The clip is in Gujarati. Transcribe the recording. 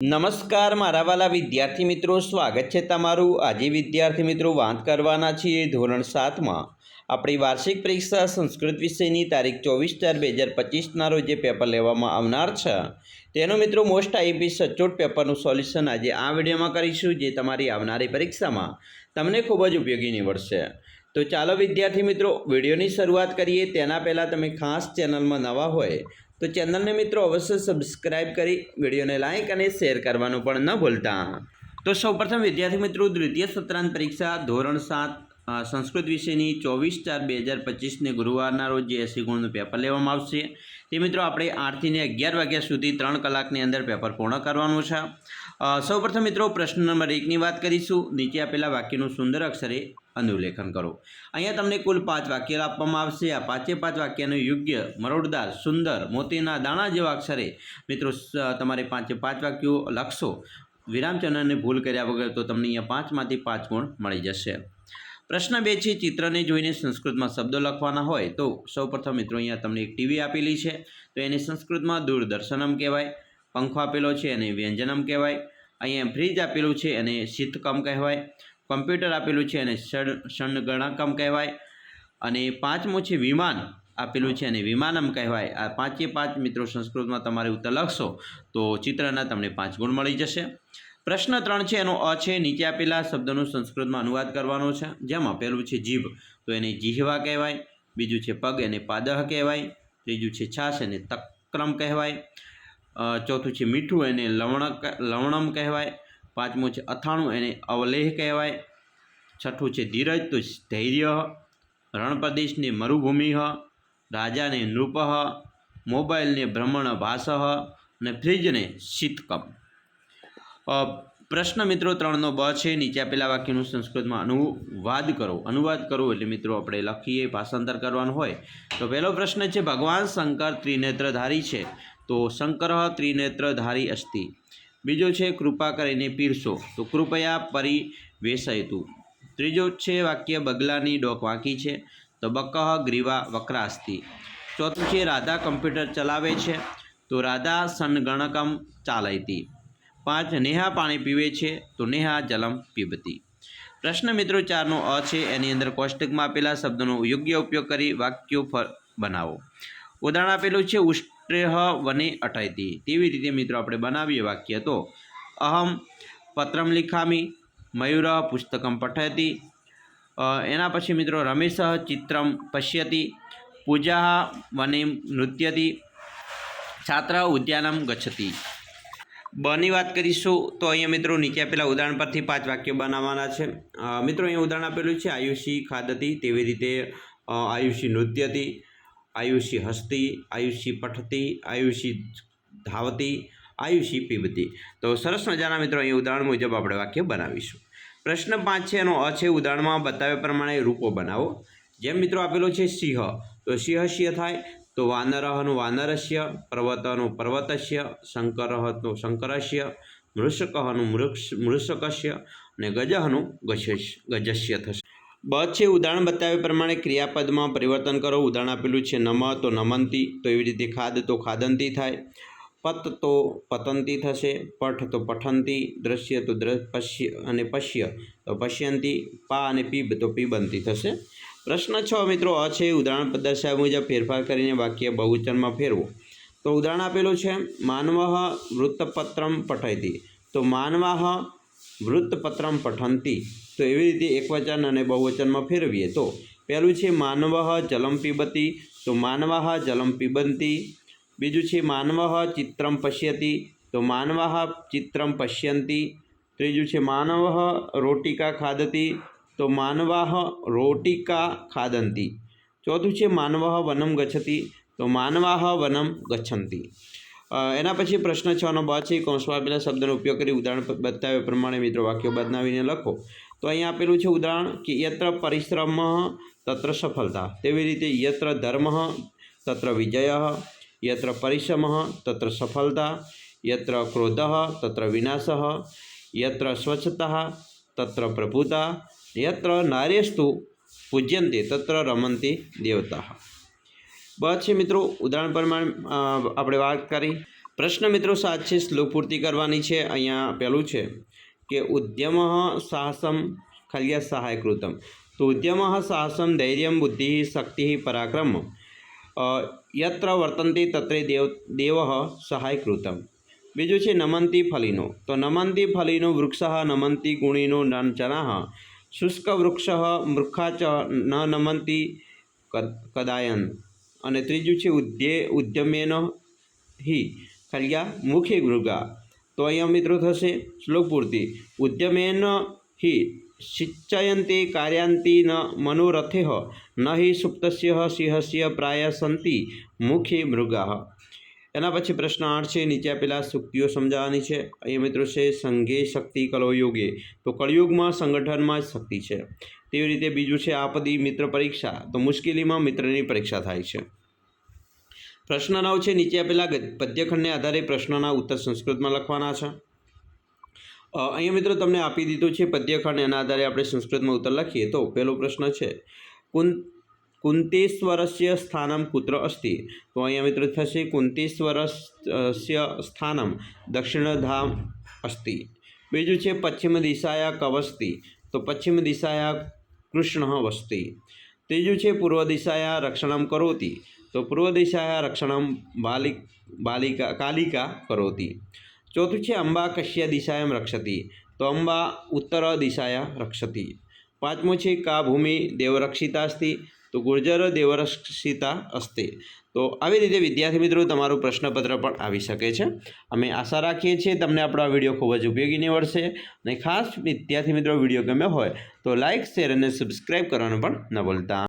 નમસ્કાર મારા વાલા વિદ્યાર્થી મિત્રો, સ્વાગત છે તમારું। આજે વિદ્યાર્થી મિત્રો વાત કરવાના છીએ ધોરણ 7માં આપણી વાર્ષિક પરીક્ષા સંસ્કૃત વિષયની તારીખ 24/4/2025ના રોજ જે પેપર લેવામાં આવનાર છે તેનું મિત્રો મોસ્ટ આઈએમપી સચોટ પેપરનું સોલ્યુશન આજે આ વિડીયોમાં કરીશું, જે તમારી આવનારી પરીક્ષામાં તમને ખૂબ જ ઉપયોગી નીવડશે। તો ચાલો વિદ્યાર્થી મિત્રો વિડીયોની શરૂઆત કરીએ। તેના પહેલાં તમે ખાસ ચેનલમાં નવા હોય તો ચેનલને મિત્રો અવશ્ય સબસ્ક્રાઇબ કરી વિડીયોને લાઇક અને શેર કરવાનું પણ ન ભૂલતા। તો સૌપ્રથમ વિદ્યાર્થી મિત્રો દ્વિતીય સત્રાંત પરીક્ષા ધોરણ 7 સંસ્કૃત વિષયની 24/4/2025ને ગુરુવારના રોજ જે 80 ગુણનું પેપર લેવામાં આવશે તે મિત્રો આપણે 8 થી 11 વાગ્યા સુધી 3 કલાકની અંદર પેપર પૂર્ણ કરવાનું છે। સૌપ્રથમ મિત્રો પ્રશ્ન નંબર 1ની વાત કરીશું। નીચે આપેલા વાક્યનું સુંદર અક્ષરે અનુલેખન કરો। અહીંયા તમને કુલ 5 વાક્ય આપવામાં આવશે। આ 5 વાક્યનું યોગ્ય, મરોડદાર, સુંદર, મોતીના દાણા જેવા અક્ષરે મિત્રો તમારે 5 વાક્યો લખશો વિરામચિહ્નને ભૂલ કર્યા વગર, તો તમને અહીંયા 5માંથી 5 ગુણ મળી જશે। પ્રશ્ન 2 છે, ચિત્રને જોઈને સંસ્કૃતમાં શબ્દો લખવાના હોય તો સૌપ્રથમ મિત્રો અહીંયા તમને એક ટીવી આપેલી છે તો એને સંસ્કૃતમાં દૂરદર્શનમ કહેવાય। પંખો આપેલો છે એને વ્યંજનમ કહેવાય। અહીંયા ફ્રીજ આપેલું છે એને શીતકમ કહેવાય। કમ્પ્યુટર આપેલું છે એને ષણગણકમ કહેવાય। અને 5મું છે વિમાન આપેલું છે અને વિમાનમ કહેવાય। આ 5 મિત્રો સંસ્કૃતમાં તમારે ઉત્તર લખશો તો ચિત્રના તમને 5 ગુણ મળી જશે। પ્રશ્ન 3 છે એનો અ છે, નીચે આપેલા શબ્દોનું સંસ્કૃતમાં અનુવાદ કરવાનો છે। જેમાં પહેલું છે જીભ તો એને જીહવા કહેવાય। બીજું છે પગ એને પાદહ કહેવાય। ત્રીજું છે છાશ એને તક્રમ કહેવાય। ચોથું છે મીઠું એને લવણમ કહેવાય। 5મું છે અથાણું એને અવલેહ કહેવાય। 6થું છે ધીરજ તો ધૈર્ય। રણપ્રદેશને મરુભૂમિ, રાજાને નૃપ, મોબાઈલને ભ્રમણ ભાષ અને ફ્રીજને શીતકમ। પ્રશ્ન મિત્રો 3નો બ છે, નીચે આપેલા વાક્યનું સંસ્કૃતમાં અનુવાદ કરો। અનુવાદ કરો એટલે મિત્રો આપણે લખીએ, ભાષાંતર કરવાનું હોય તો પહેલો પ્રશ્ન છે, ભગવાન શંકર ત્રિનેત્રધારી છે તો શંકર ત્રિનેત્રધારી અસ્તિ। બીજો છે કૃપા કરીને પીરસો તો કૃપયા પરિવેશયતુ। ત્રીજો છે વાક્ય બગલાની ડોક વાંકી છે તો બકઃ ગ્રીવા વક્રાસ્તિ। ચોથું છે રાધા કમ્પ્યુટર ચલાવે છે તો રાધા સંગણકમ ચાલયતિ। 5 નેહા પાણી પીવે છે તો નેહા જલમ પીબતી। પ્રશ્ન મિત્રો 4નો અ છે, એની અંદર કોષ્ટકમાં આપેલા શબ્દોનો યોગ્ય ઉપયોગ કરી વાક્યો બનાવો। ઉદાહરણ આપેલું છે ઉષ્ટ્રેહ વને અટયતિ। તેવી રીતે મિત્રો આપણે બનાવીએ વાક્ય તો અહમ પત્રમ લિખામી, મયુર પુસ્તકમ પઠયતિ। એના પછી મિત્રો રમેશ ચિત્રમ પશ્યતિ, પૂજા વને નૃત્યતિ, છાત્ર ઉદ્યાનમ ગચ્છતિ। બની વાત કરીશું તો અહીંયા મિત્રો નીચે આપેલા ઉદાહરણ પરથી 5 વાક્યો બનાવવાના છે। મિત્રો અહીંયા ઉદાહરણ આપેલું છે આયુષી ખાદતી, તેવી રીતે આયુષી નૃત્યતી, આયુષી હસતી, આયુષી પઠતી, આયુષી ધાવતી, આયુષી પીબતી। તો સરસ મજાના મિત્રો અહીં ઉદાહરણ મુજબ આપણે વાક્ય બનાવીશું। પ્રશ્ન 5 છે એનો અ છે, ઉદાહરણમાં બતાવ્યા પ્રમાણે રૂપો બનાવો। જેમ મિત્રો આપેલો છે સિંહ તો સિંહસ્ય થાય તો વાનરનું વાનરસ્ય, પર્વતનું પર્વતસ્ય, શંકરનું શંકરસ્ય, મૃષકનું મૃષકસ્ય અને ગજનું ગજસ્ય થશે। બ છે, ઉદાહરણ બતાવ્યા પ્રમાણે ક્રિયાપદમાં પરિવર્તન કરો। ઉદાહરણ આપેલું છે નમ તો નમંતી, તો એવી રીતે ખાદ તો ખાદંતી થાય। પત તો પતંતી થશે। પઠ તો પઠંતી, દ્રશ્ય તો પશ્ય અને પશ્ય તો પશ્યંતી, પા અને પીબ તો પીબંતી થશે। પ્રશ્ન 6 મિત્રો અ છે, ઉદાહરણ દર્શાવ્યા મુજબ ફેરફાર કરીને વાક્ય બહુવચનમાં ફેરવો। તો ઉદાહરણ આપેલું છે માનવ વૃત્તપત્રમ પઠયતિ તો માનવાહ વૃત્તપત્રમ પઠંતી। તો એવી રીતે એકવચન અને બહુવચનમાં ફેરવીએ તો પહેલું છે માનવ જલમ પીબતી તો માનવાહ જલમ પીબંતી। બીજું છે માનવ ચિત્રમ પશ્યતિ તો માનવાહ ચિત્રમ પશ્યંતી। ત્રીજું છે માનવ રોટિકા ખાદતી તો માનવાહ રોટિકા ખાદંતી। ચોથું છે માનવાહ વનમ ગચ્છતિ તો માનવાહ વનમ ગચ્છન્તિ। એના પછી પ્રશ્ન 6નો બ છે, કૌંસમાં આપેલા શબ્દનો ઉપયોગ કરી ઉદાહરણ બતાવ્યા પ્રમાણે મિત્રો વાક્યો બનાવીને લખો। તો અહીંયા આપેલું છે ઉદાહરણ કે યત્ર પરિશ્રમ તત્ર સફળતા, તેવી રીતે યત્ર ધર્મ તત્ર વિજય, યત્ર પરિશ્રમ તત્ર સફળતા, યત્ર ક્રોધ તત્ર વિનાશ, યત્ર સ્વચ્છતા તત્ર પ્રભુતા, યત્ર નાર્યસ્તુ પૂજ્યંતે તત્ર રમંતે દેવતા। બ છે મિત્રો ઉદાહરણ પ્રમાણે આપણે વાત કરી પ્રશ્ન મિત્રો 7 છે, શ્લોક પૂર્તિ કરવાની છે. અહીંયા પહેલું છે કે ઉદ્યમ સાહસમ ખલ્ય સહાયકૃતમ. તો ઉદ્યમ સાહસમ ધૈર્યમ બુદ્ધિ શક્તિ પરાક્રમ યત્ર વર્તન્તે તત્રે દેવ સહાયકૃતમ. બીજું છે નમંતી ફલીનો. તો નમંતી ફલીનો વૃક્ષ નમંતી ગુણીનો જના શુષ્ક વૃક્ષ મૃખા ચ ન નમંતી કદાયન. અને ત્રીજું છે ઉદ્યમેન હિ ખલ્યા મુખે મૃગા. તો અહીંયા મિત્રો થશે શ્લોક પૂર્તિ. ઉદ્યમેન હિ સિંચયંતે કાર્યાંતિ ન મનોરથે ન હિ સુપ્તસ્ય સિંહસ્ય પ્રાય સંતિ મુખે મૃગા. એના પછી પ્રશ્ન 8 છે, નીચે આપેલા સૂક્તિઓ સમજાવવાની છે. અહીંયા મિત્રો છે સંઘે શક્તિ કલો યોગે. તો કળયુગમાં સંગઠનમાં જ શક્તિ છે. તેવી રીતે બીજું છે આપદી મિત્ર પરીક્ષા. તો મુશ્કેલીમાં મિત્રની પરીક્ષા થાય છે. પ્રશ્ન 9 છે, નીચે આપેલા પદ્યખંડને આધારે પ્રશ્નના ઉત્તર સંસ્કૃતમાં લખવાના છે. અહીંયા મિત્રો તમને આપી દીધું છે પદ્યખંડ, એના આધારે આપણે સંસ્કૃતમાં ઉત્તર લખીએ. તો પહેલો પ્રશ્ન છે કુંતેશ્વરસ્ય સ્થાનમ કુત્ર અસ્તિ. તો અહીંયા મિત્રો થશે કુંતેશ્વરસ્ય સ્થાનમ દક્ષિણધામ અસ્તિ. બીજું છે પશ્ચિમ દિશાયા કવસ્તિ. તો પશ્ચિમ દિશાયા કૃષ્ણ વસ્તિ. ત્રીજું છે પૂર્વ દિશાયા રક્ષણમ કરોતિ. તો પૂર્વ દિશાયા રક્ષણમ કાલિકા કરોતિ. ચોથું છે અંબા કશ્ય દિશાયામ રક્ષતી. તો અંબા ઉત્તર દિશાયા રક્ષતી. પાંચમું છે કા ભૂમિ દેવરક્ષિતા અસ્તિ. તો ગુર્જર દેવરક્ષિતા અસ્તિ. તો આવી રીતે વિદ્યાર્થી મિત્રો તમારું પ્રશ્નપત્ર પણ આવી શકે છે. અમે આશા રાખીએ છીએ તમને આપણો આ વિડીયો ખૂબ જ ઉપયોગી નીવડશે. અને ખાસ વિદ્યાર્થી મિત્રો વિડીયો ગમ્યો હોય તો લાઇક, શેર અને સબસ્ક્રાઈબ કરવાનું પણ ન ભૂલતા.